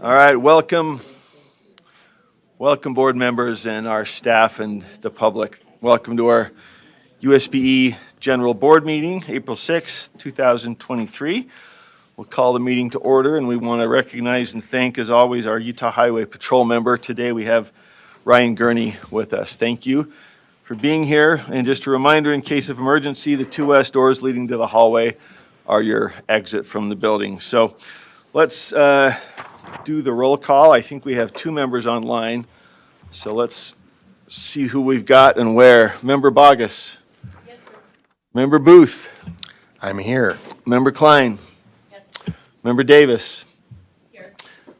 All right, welcome board members and our staff and the public. Welcome to our USBE General Board Meeting, April 6, 2023. We'll call the meeting to order, and we want to recognize and thank, as always, our Utah Highway Patrol member. Today we have Ryan Gurney with us. Thank you for being here. And just a reminder, in case of emergency, the two west doors leading to the hallway are your exit from the building. So let's do the roll call. I think we have two members online, so let's see who we've got and where. Member Bogus. Yes, sir. Member Booth. I'm here. Member Klein. Yes. Member Davis. Here.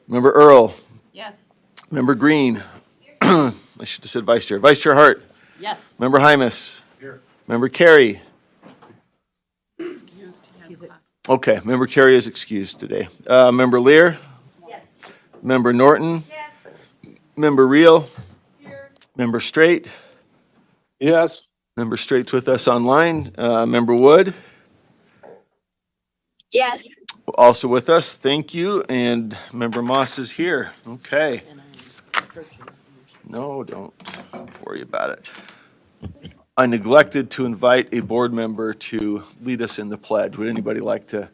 Member Earl. Yes. Member Green. I should have said Vice Chair. Vice Chair Hart. Yes. Member Hymas. Here. Member Carey. Excused. He has class. Okay, Member Carey is excused today. Member Lear. Yes. Member Norton. Yes. Member Reel. Here. Member Straight. Yes. Member Straight's with us online. Member Wood. Yes. Also with us, thank you. And Member Moss is here. Okay. No, don't worry about it. I neglected to invite a board member to lead us in the pledge. Would anybody like to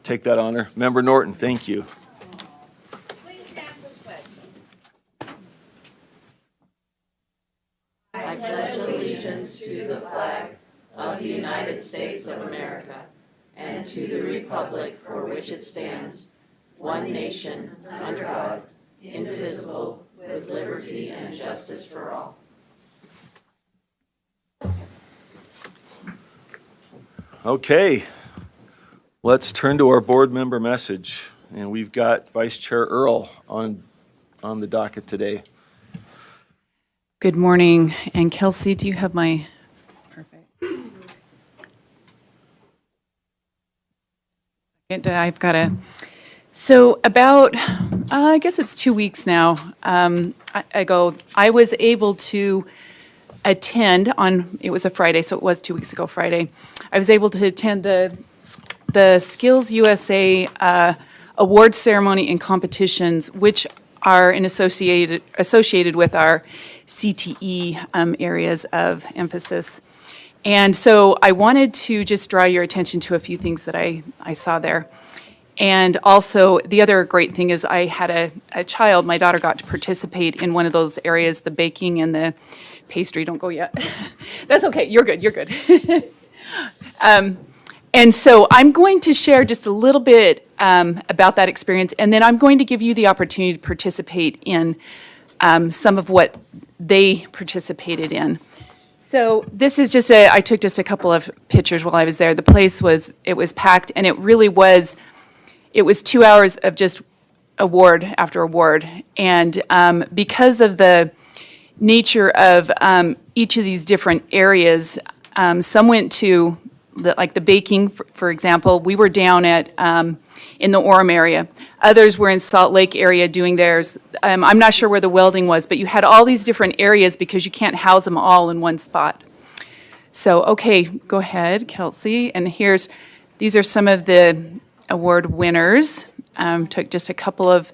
take that honor? Member Norton, thank you. Please stand for the pledge. Okay, let's turn to our board member message. And we've got Vice Chair Earl on the docket today. Good morning. And Kelsey, do you have my, perfect. I've got so about, I guess it's 2 weeks now, I was able to attend it was a Friday, so it was 2 weeks ago Friday. I was able to attend the Skills USA award ceremony and competitions, which are associated with our CTE areas of emphasis. And so I wanted to just draw your attention to a few things that I saw there. And also, the other great thing is I had a child, my daughter got to participate in one of those areas, the baking and the pastry. Don't go yet. That's okay, you're good. And so I'm going to share just a little bit about that experience, and then I'm going to give you the opportunity to participate in some of what they participated in. So this is just I took just a couple of pictures while I was there. The place was packed, and it was 2 hours of just award after award. And because of the nature of each of these different areas, some went to the baking, for example. We were down at in the Orem area. Others were in Salt Lake area doing theirs. I'm not sure where the welding was, but you had all these different areas because you can't house them all in one spot. So, okay, go ahead, Kelsey. And these are some of the award winners. Took just a couple of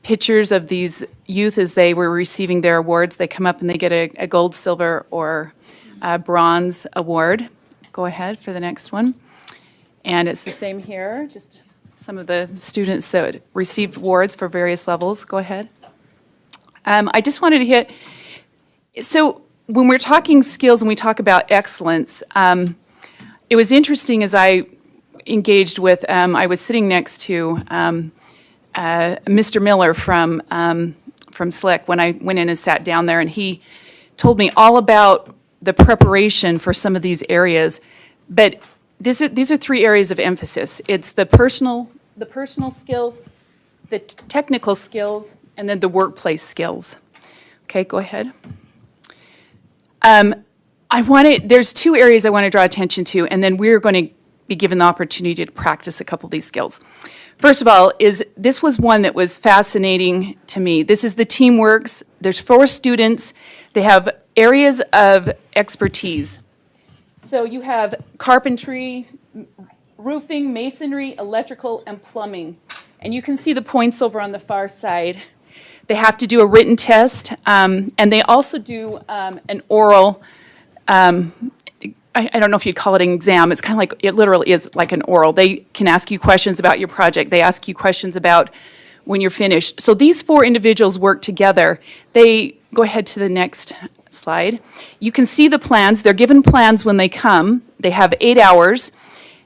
pictures of these youth as they were receiving their awards. They come up and they get a gold, silver, or bronze award. Go ahead for the next one. And it's the same here, just some of the students that received awards for various levels. Go ahead. I just wanted to hit, so when we're talking skills and we talk about excellence, it was interesting as I engaged with, I was sitting next to Mr. Miller from Slick when I went in and sat down there, and he told me all about the preparation for some of these areas. But these are three areas of emphasis. It's the personal skills, the technical skills, and then the workplace skills. Okay, go ahead. There's two areas I want to draw attention to, and then we're going to be given the opportunity to practice a couple of these skills. First of all, this was one that was fascinating to me. This is the TeamWorks. There's 4 students. They have areas of expertise. So you have carpentry, roofing, masonry, electrical, and plumbing. And you can see the points over on the far side. They have to do a written test, and they also do an oral, I don't know if you'd call it an exam. It's kind of like, it literally is like an oral. They can ask you questions about your project. They ask you questions about when you're finished. So these 4 individuals work together. They, go ahead to the next slide. You can see the plans. They're given plans when they come. They have 8 hours,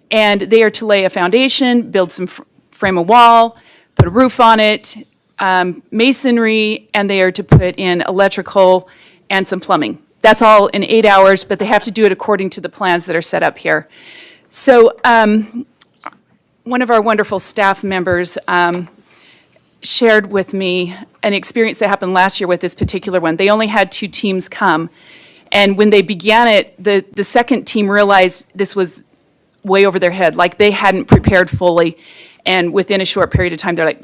and they are to lay a foundation, build some frame a wall, put a roof on it, masonry, and they are to put in electrical and some plumbing. That's all in 8 hours, but they have to do it according to the plans that are set up here. So one of our wonderful staff members shared with me an experience that happened last year with this particular one. They only had 2 teams come, and when they began it, the second team realized this was way over their head, like they hadn't prepared fully, and within a short period of time, they're like,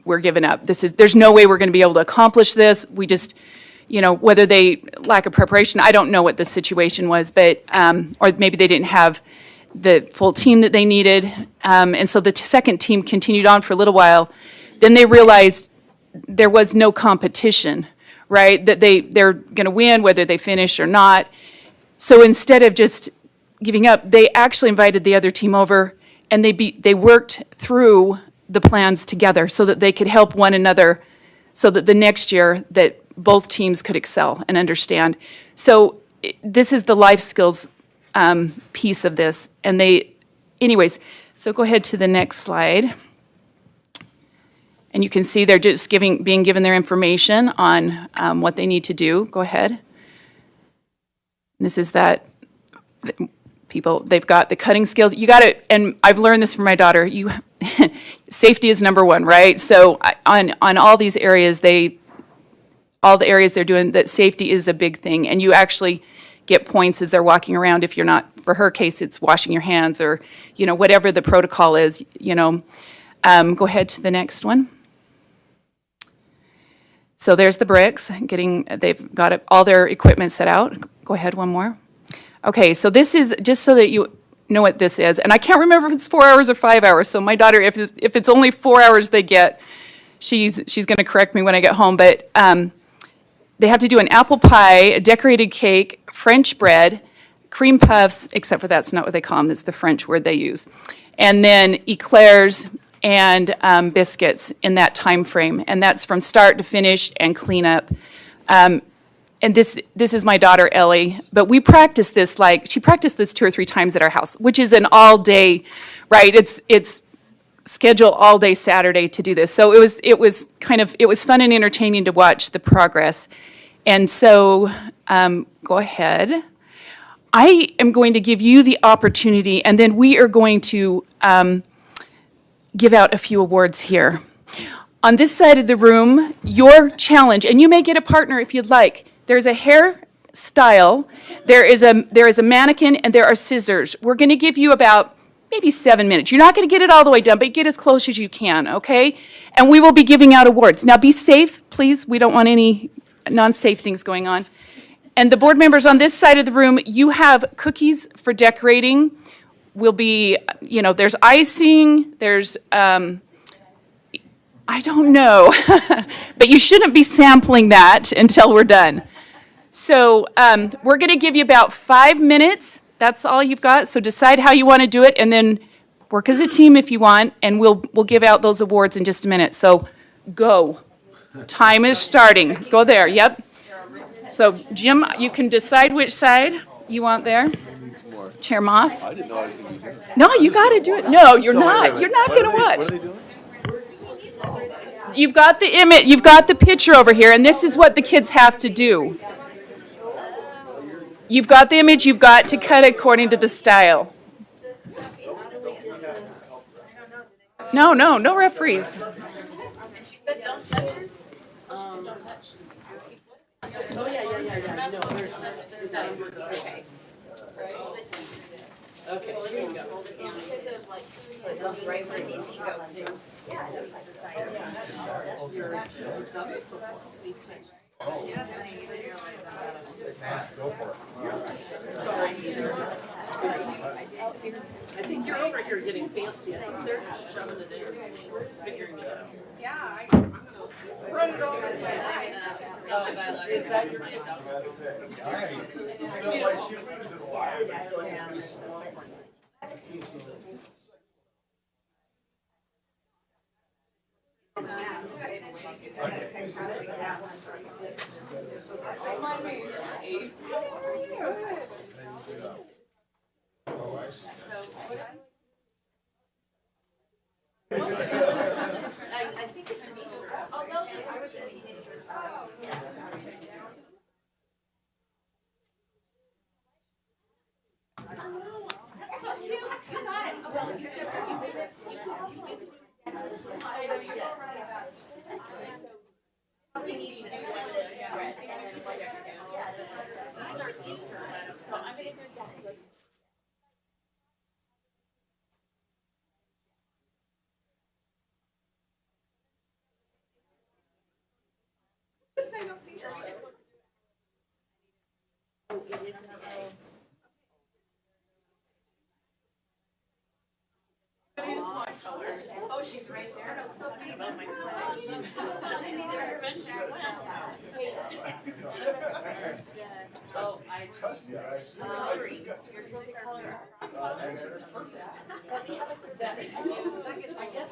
we're giving up. There's no way we're going to be able to accomplish this. We just, whether they lack of preparation, I don't know what the situation was, but, or maybe they didn't have the full team that they needed. And so the second team continued on for a little while. Then they realized there was no competition, right? That they're going to win whether they finish or not. So instead of just giving up, they actually invited the other team over, and they worked through the plans together so that they could help one another, so that the next year that both teams could excel and understand. So this is the life skills piece of this. And anyways, so go ahead to the next slide. And you can see they're just being given their information on what they need to do. Go ahead. This is that people, they've got the cutting skills. You got to, and I've learned this from my daughter, safety is number one, right? So on all these areas, all the areas they're doing, that safety is a big thing. And you actually get points as they're walking around. If you're not, for her case, it's washing your hands or, whatever the protocol is, Go ahead to the next one. So there's the bricks, they've got all their equipment set out. Go ahead, one more. Okay, so this is, just so that you know what this is, and I can't remember if it's 4 hours or 5 hours, so my daughter, if it's only 4 hours they get, she's gonna correct me when I get home, but they have to do an apple pie, a decorated cake, French bread, cream puffs, except for that's not what they call them, that's the French word they use, and then eclairs, and biscuits in that time frame, and that's from start to finish and clean up. And this is my daughter Ellie, but we practice this she practiced this 2 or 3 times at our house, which is an all day, right? It's scheduled all day Saturday to do this. So it was fun and entertaining to watch the progress. And so go ahead. I am going to give you the opportunity, and then we are going to give out a few awards here. On this side of the room, your challenge, and you may get a partner if you'd like. There's a hairstyle, there is a mannequin, and there are scissors. We're going to give you about maybe 7 minutes. You're not going to get it all the way done, but get as close as you can, okay? And we will be giving out awards. Now be safe, please. We don't want any non-safe things going on. And the board members on this side of the room, you have cookies for decorating. Will be, there's icing, there's, I don't know, but you shouldn't be sampling that until we're done. So we're going to give you about 5 minutes. That's all you've got. So decide how you want to do it, and then work as a team if you want, and we'll give out those awards in just a minute. So go. Time is starting. Go there. Yep. So Jim, you can decide which side you want there. Chair Moss? I didn't know I was going to do that. No, you got to do it. No, you're not. You're not going to watch. What are they doing? You've got the image, you've got the picture over here, and this is what the kids have to do. You've got the image, you've got to cut it according to the style. No referees. Right where it needs to go. I think you're over here getting fancy. I think they're just shoving it in, figuring it out. Yeah, run it over. Is that your? I think it's an Easter. Oh, those are, I was a teenager. So you got it. Well, you Oh, she's right there. So beautiful. Oh, I trust you. You're supposed to color. I guess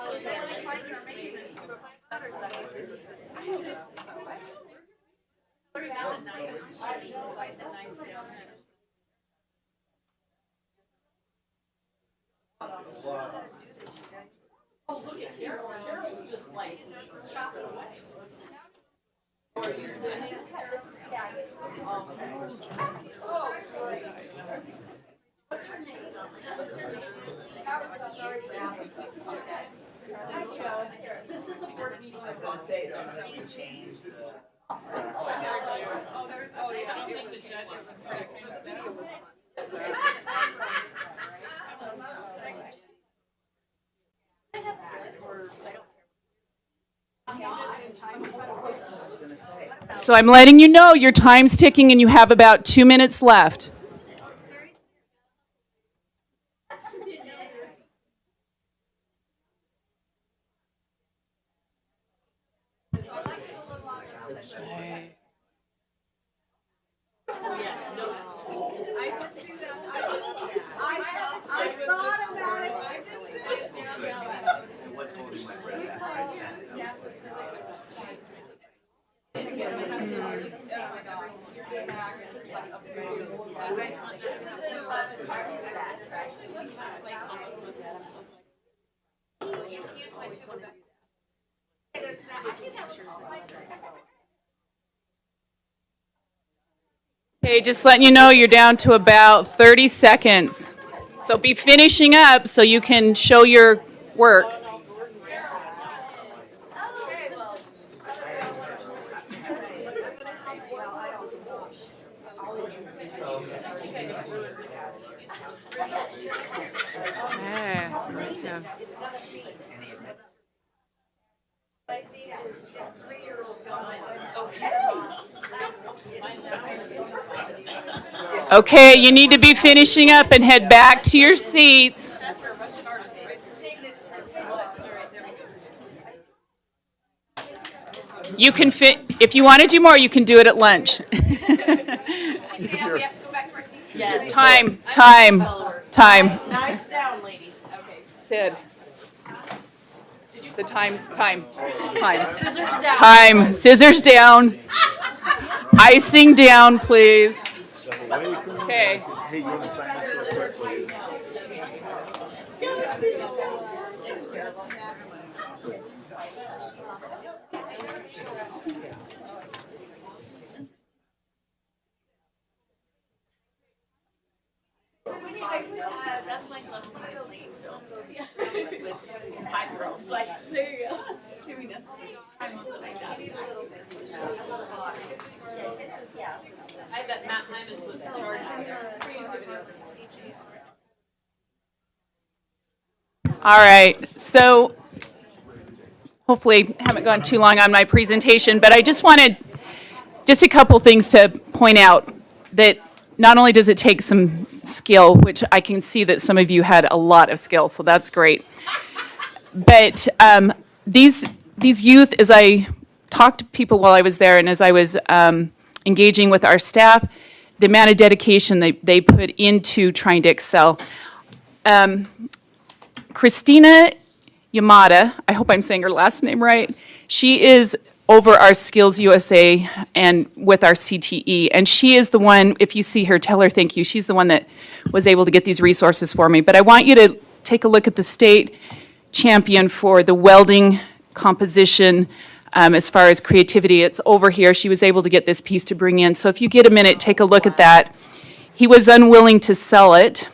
oh, look at Carol. Carol's just like chopping away. What's her name? Hi, Joe. This is a board meeting. I was going to say something changed. Oh, yeah. I don't think the judges was correct. This video was. So I'm letting you know your time's ticking and you have about 2 minutes left. Okay, just letting you know you're down to about 30 seconds. So be finishing up so you can show your work. Okay, you need to be finishing up and head back to your seats. You can fit, if you want to do more, you can do it at lunch. Time. Knives down, ladies. Okay. Sid. The time. Scissors down. Time. Scissors down. Icing down, please. Okay. Hey, you want to sign this real quick, please? That's like level film. 5-year-olds. Like, there you go. Giving us time to say that. I bet Matt Hymas was in charge of their creativity. All right. So hopefully haven't gone too long on my presentation, but I just wanted just a couple things to point out, that not only does it take some skill, which I can see that some of you had a lot of skill, so that's great. But these youth, as I talked to people while I was there and as I was engaging with our staff, the amount of dedication they put into trying to excel. Christina Yamada, I hope I'm saying her last name right, she is over our Skills USA and with our CTE. And she is the one, if you see her, tell her thank you. She's the one that was able to get these resources for me. But I want you to take a look at the state champion for the welding composition as far as creativity. It's over here. She was able to get this piece to bring in. So if you get a minute, take a look at that. He was unwilling to sell it,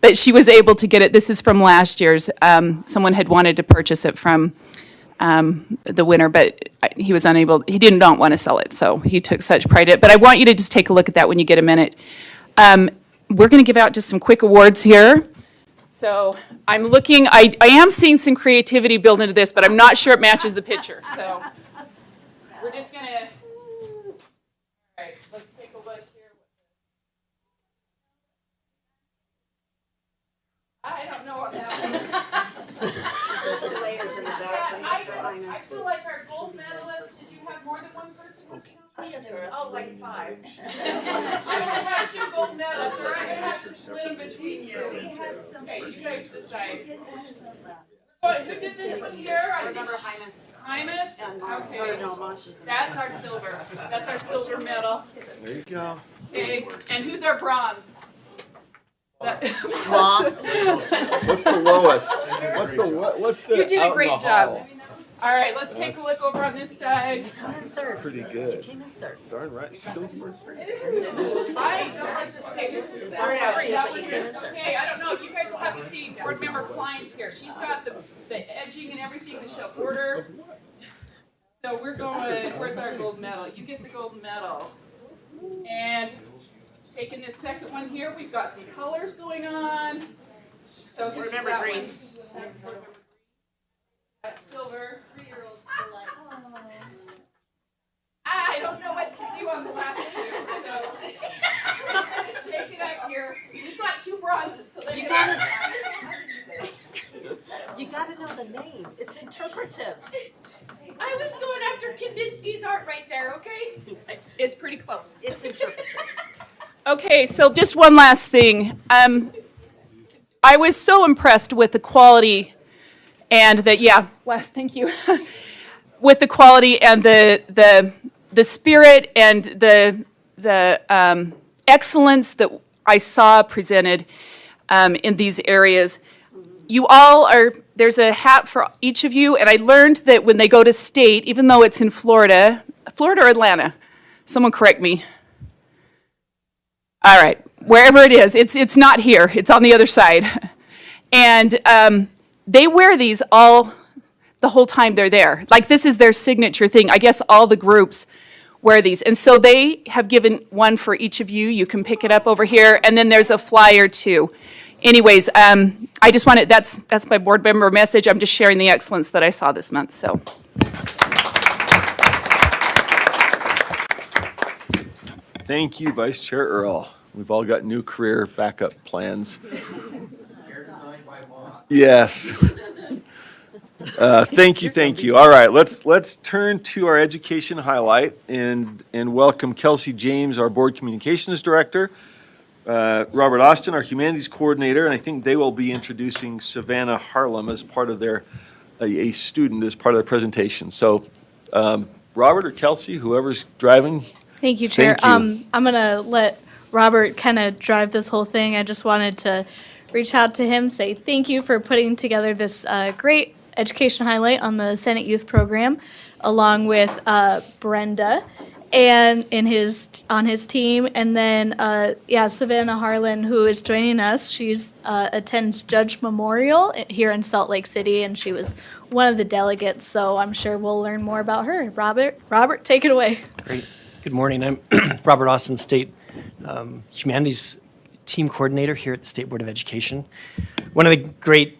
but she was able to get it. This is from last year's. Someone had wanted to purchase it from the winner, but he was unable, he did not want to sell it, so he took such pride in it. But I want you to just take a look at that when you get a minute. We're going to give out just some quick awards here. So I'm looking, I am seeing some creativity built into this, but I'm not sure it matches the picture, so we're just going to, all right, let's take a look here. I don't know what that one. There's the layers in the back. I feel like our gold medalist, did you have more than one person? Oh, like 5. I don't have 2 gold medals, or I'm gonna have to split them between you. Okay, you guys decide. Who did this one here? I remember Hymas. Hymas? And Moss. Okay. No, Moss is in That's our silver. That's our silver medal. There you go. Okay, and who's our bronze? Moss. What's the lowest? What's the? You did out a in great the job. hall? All right, let's take a look over on this side. Come in third. Pretty good. Came in third. Darn right. Skills first. I don't like the, okay, this is Sorry, that sorry, one but you here. came in third. Okay, I don't know, you guys will have to see board member Klein's here. She's got the edging and everything to show order. So we're going, where's our gold medal? You get the gold medal. And taking this second one here, we've got some colors going on. So who's Remember that green. one? That's silver. I don't know what to do on the last 2, so I'm gonna shake it up here. We've got 2 bronzes, so there you go. You gotta know the name. It's interpretive. I was going after Kandinsky's art right there, okay? It's pretty close. It's interpretive. Okay, so just one last thing. I was so impressed with the quality and thank you. With the quality and the spirit and the excellence that I saw presented in these areas. You all there's a hat for each of you, and I learned that when they go to state, even though it's in Florida or Atlanta, someone correct me. All right, wherever it is, it's not here, it's on the other side. And they wear these the whole time they're there. Like, this is their signature thing. I guess all the groups wear these. And so they have given one for each of you. You can pick it up over here, and then there's a flyer too. Anyways, I just wanted, that's my board member message. I'm just sharing the excellence that I saw this month, so. Thank you, Vice Chair Earl. We've all got new career backup plans. Yes. Thank you. All right, let's turn to our education highlight and welcome Kelsey James, our board communications director, Robert Austin, our humanities coordinator, and I think they will be introducing Savannah Harlem as part of a student as part of their presentation. So, Robert or Kelsey, whoever's driving. Thank you, Chair. Thank you. I'm going to let Robert kind of drive this whole thing. I just wanted to reach out to him, say thank you for putting together this great education highlight on the Senate Youth Program, along with Brenda and on his team, and then Savannah Harlan, who is joining us. She's attends Judge Memorial here in Salt Lake City, and she was one of the delegates. So I'm sure we'll learn more about her. Robert, take it away. Great. Good morning. I'm Robert Austin, State Humanities Team Coordinator here at the State Board of Education. One of the great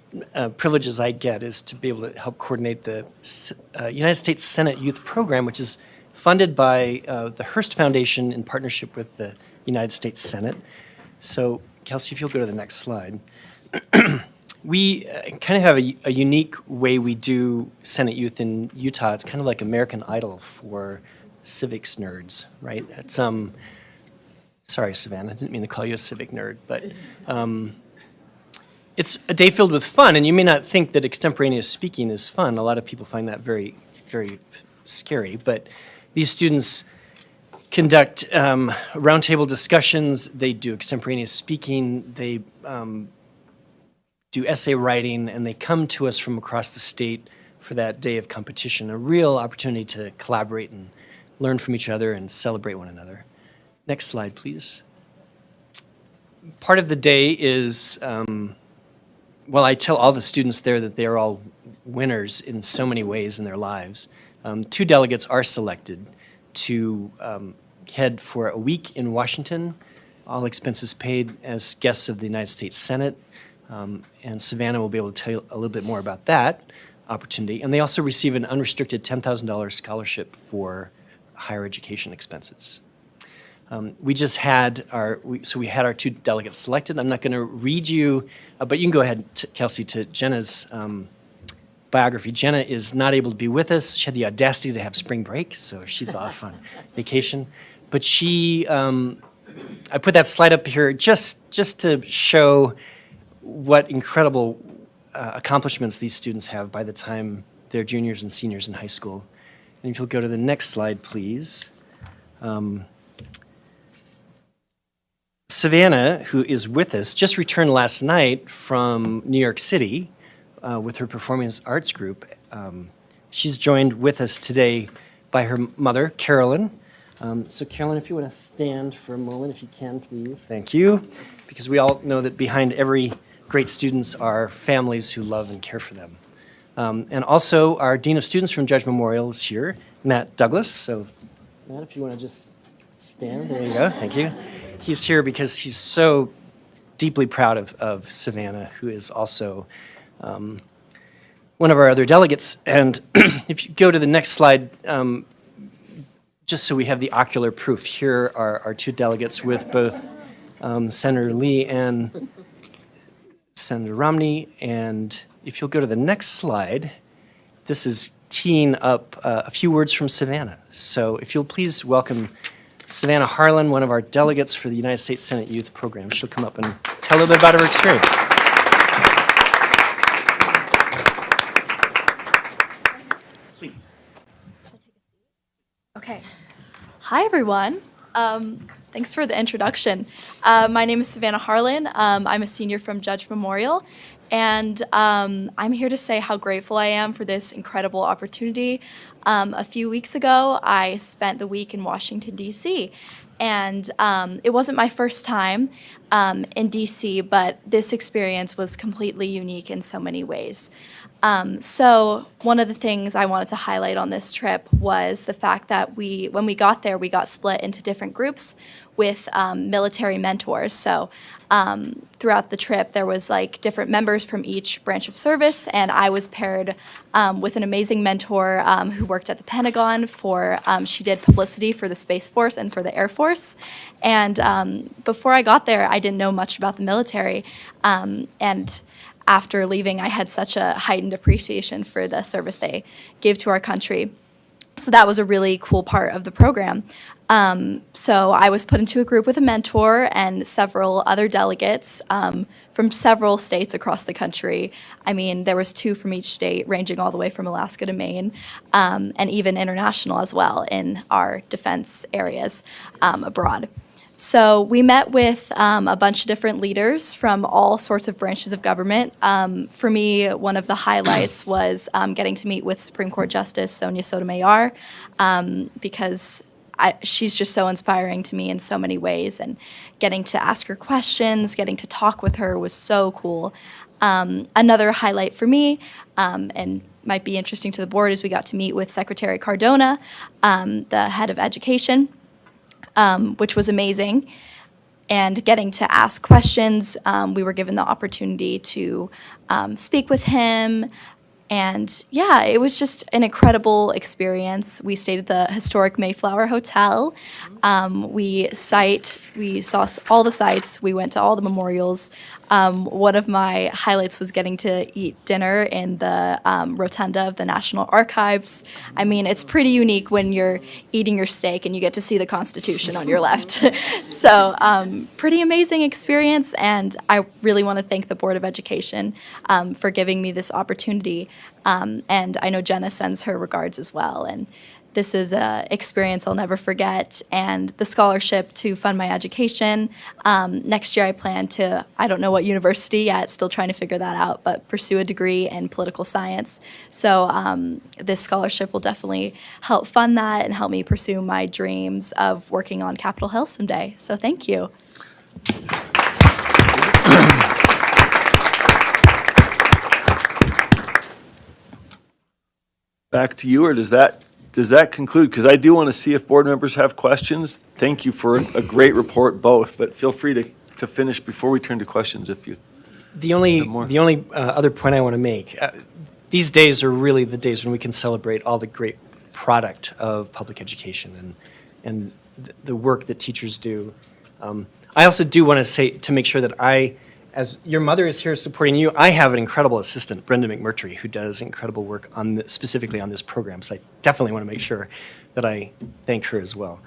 privileges I get is to be able to help coordinate the United States Senate Youth Program, which is funded by the Hearst Foundation in partnership with the United States Senate. So, Kelsey, if you'll go to the next slide. We kind of have a unique way we do Senate Youth in Utah. It's kind of like American Idol for civics nerds, right? It's sorry, Savannah, I didn't mean to call you a civic nerd, but it's a day filled with fun, and you may not think that extemporaneous speaking is fun. A lot of people find that very, very scary, but these students conduct roundtable discussions, they do extemporaneous speaking, they do essay writing, and they come to us from across the state for that day of competition, a real opportunity to collaborate and learn from each other and celebrate one another. Next slide, please. Part of the day is, well, I tell all the students there that they're all winners in so many ways in their lives. 2 delegates are selected to head for a week in Washington, all expenses paid, as guests of the United States Senate. And Savannah will be able to tell you a little bit more about that opportunity. And they also receive an unrestricted $10,000 scholarship for higher education expenses. We just had we had our 2 delegates selected. I'm not going to read you, but you can go ahead, Kelsey, to Jenna's biography. Jenna is not able to be with us. She had the audacity to have spring break, so she's off on vacation. But she, I put that slide up here just to show what incredible accomplishments these students have by the time they're juniors and seniors in high school. And if you'll go to the next slide, please. Savannah, who is with us, just returned last night from New York City with her performing arts group. She's joined with us today by her mother, Carolyn. So Carolyn, if you want to stand for a moment, if you can, please. Thank you. Because we all know that behind every great students are families who love and care for them. And also, our Dean of Students from Judge Memorial is here, Matt Douglas. So, Matt, if you want to just stand, there you go. Thank you. He's here because he's so deeply proud of Savannah, who is also one of our other delegates. And if you go to the next slide, just so we have the ocular proof, here are our 2 delegates with both Senator Lee and Senator Romney. And if you'll go to the next slide, this is teeing up a few words from Savannah. So if you'll please welcome Savannah Harlan, one of our delegates for the United States Senate Youth Program. She'll come up and tell a little bit about her experience. Please. Okay. Hi, everyone. Thanks for the introduction. My name is Savannah Harlan. I'm a senior from Judge Memorial, and I'm here to say how grateful I am for this incredible opportunity. A few weeks ago, I spent the week in Washington, D.C., and it wasn't my first time in D.C., but this experience was completely unique in so many ways. So one of the things I wanted to highlight on this trip was the fact that when we got there, we got split into different groups with military mentors. So throughout the trip, there was like different members from each branch of service, and I was paired with an amazing mentor who worked at the Pentagon she did publicity for the Space Force and for the Air Force. And before I got there, I didn't know much about the military, and after leaving, I had such a heightened appreciation for the service they gave to our country. So that was a really cool part of the program. So I was put into a group with a mentor and several other delegates from several states across the country. I mean, there was 2 from each state, ranging all the way from Alaska to Maine, and even international as well in our defense areas abroad. So we met with a bunch of different leaders from all sorts of branches of government. For me, one of the highlights was getting to meet with Supreme Court Justice Sonia Sotomayor, because she's just so inspiring to me in so many ways, and getting to ask her questions, getting to talk with her was so cool. Another highlight for me, and might be interesting to the board, is we got to meet with Secretary Cardona, the head of education, which was amazing. And getting to ask questions, we were given the opportunity to speak with him, And yeah, it was just an incredible experience. We stayed at the historic Mayflower Hotel. We saw all the sites. We went to all the memorials. One of my highlights was getting to eat dinner in the rotunda of the National Archives. I mean, it's pretty unique when you're eating your steak and you get to see the Constitution on your left. So, pretty amazing experience, and I really want to thank the Board of Education for giving me this opportunity. And I know Jenna sends her regards as well. And this is an experience I'll never forget, and the scholarship to fund my education. Next year I plan to, I don't know what university yet, still trying to figure that out, but pursue a degree in political science. So this scholarship will definitely help fund that and help me pursue my dreams of working on Capitol Hill someday. So thank you. Back to you, or does that conclude? Because I do want to see if board members have questions. Thank you for a great report, both, but feel free to finish before we turn to questions if you. The only other point I want to make, these days are really the days when we can celebrate all the great product of public education and the work that teachers do. I also do want to say, to make sure that as your mother is here supporting you, I have an incredible assistant, Brenda McMurtry, who does incredible work specifically on this program. So I definitely want to make sure that I thank her as well.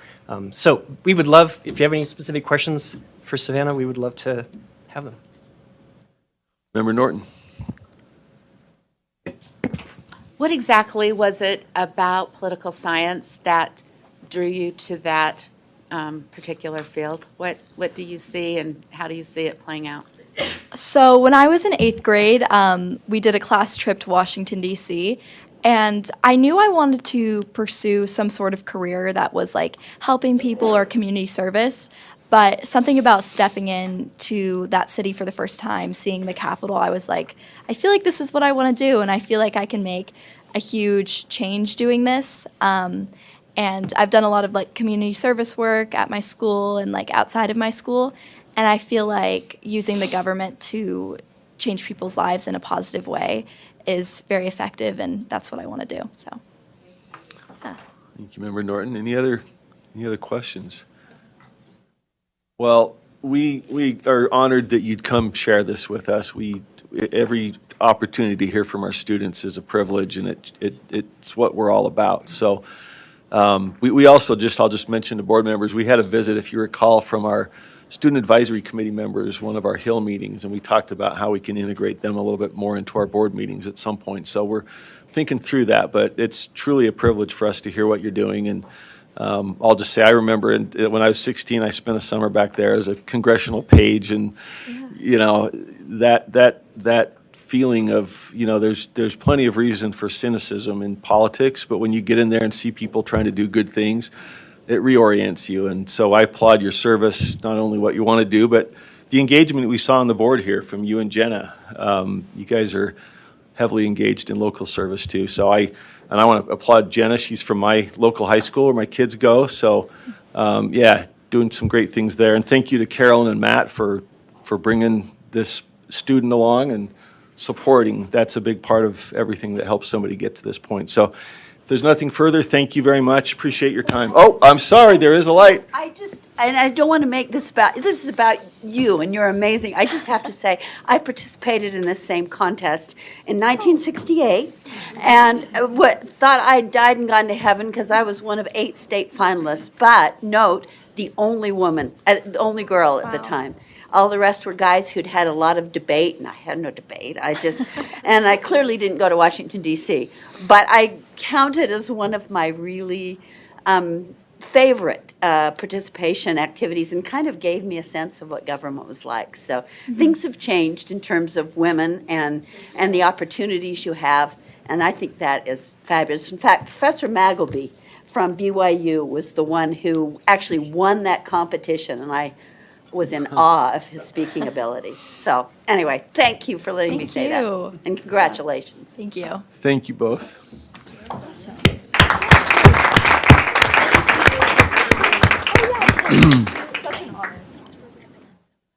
So we would love, if you have any specific questions for Savannah, we would love to have them. Member Norton. What exactly was it about political science that drew you to that particular field? What do you see, and how do you see it playing out? So when I was in 8th grade, we did a class trip to Washington, D.C., and I knew I wanted to pursue some sort of career that was like helping people or community service, but something about stepping into that city for the first time, seeing the Capitol, I was like, I feel like this is what I want to do, and I feel like I can make a huge change doing this. And I've done a lot of like community service work at my school and like outside of my school. And I feel like using the government to change people's lives in a positive way is very effective, and that's what I want to do. So, yeah. Thank you, Member Norton. Any other questions? Well, we are honored that you'd come share this with us. Every opportunity to hear from our students is a privilege, and it's what we're all about. So we also I'll just mention to board members, we had a visit, if you recall, from our Student Advisory Committee members, one of our Hill meetings, and we talked about how we can integrate them a little bit more into our board meetings at some point. So we're thinking through that, but it's truly a privilege for us to hear what you're doing. And I'll just say, I remember when I was 16, I spent a summer back there as a congressional page, and you know, that feeling of, you know, there's plenty of reason for cynicism in politics, but when you get in there and see people trying to do good things, it reorients you. And so I applaud your service, not only what you want to do, but the engagement we saw on the board here from you and Jenna. You guys are heavily engaged in local service too. So I want to applaud Jenna. She's from my local high school where my kids go. So yeah, doing some great things there. And thank you to Carolyn and Matt for bringing this student along and supporting. That's a big part of everything that helps somebody get to this point. So if there's nothing further, thank you very much. Appreciate your time. Oh, I'm sorry, there is a light. And I don't want to make this this is about you, and you're amazing. I just have to say, I participated in this same contest in 1968, and thought I'd died and gone to heaven because I was one of 8 state finalists, but note, the only woman, the only girl at the time. All the rest were guys who'd had a lot of debate, and I had no debate. And I clearly didn't go to Washington, D.C., but I counted as one of my really favorite participation activities, and kind of gave me a sense of what government was like. So things have changed in terms of women and the opportunities you have, and I think that is fabulous. In fact, Professor Magleby from BYU was the one who actually won that competition, and I was in awe of his speaking ability. So anyway, thank you for letting me say that. And congratulations. Thank you. Thank you both. Awesome.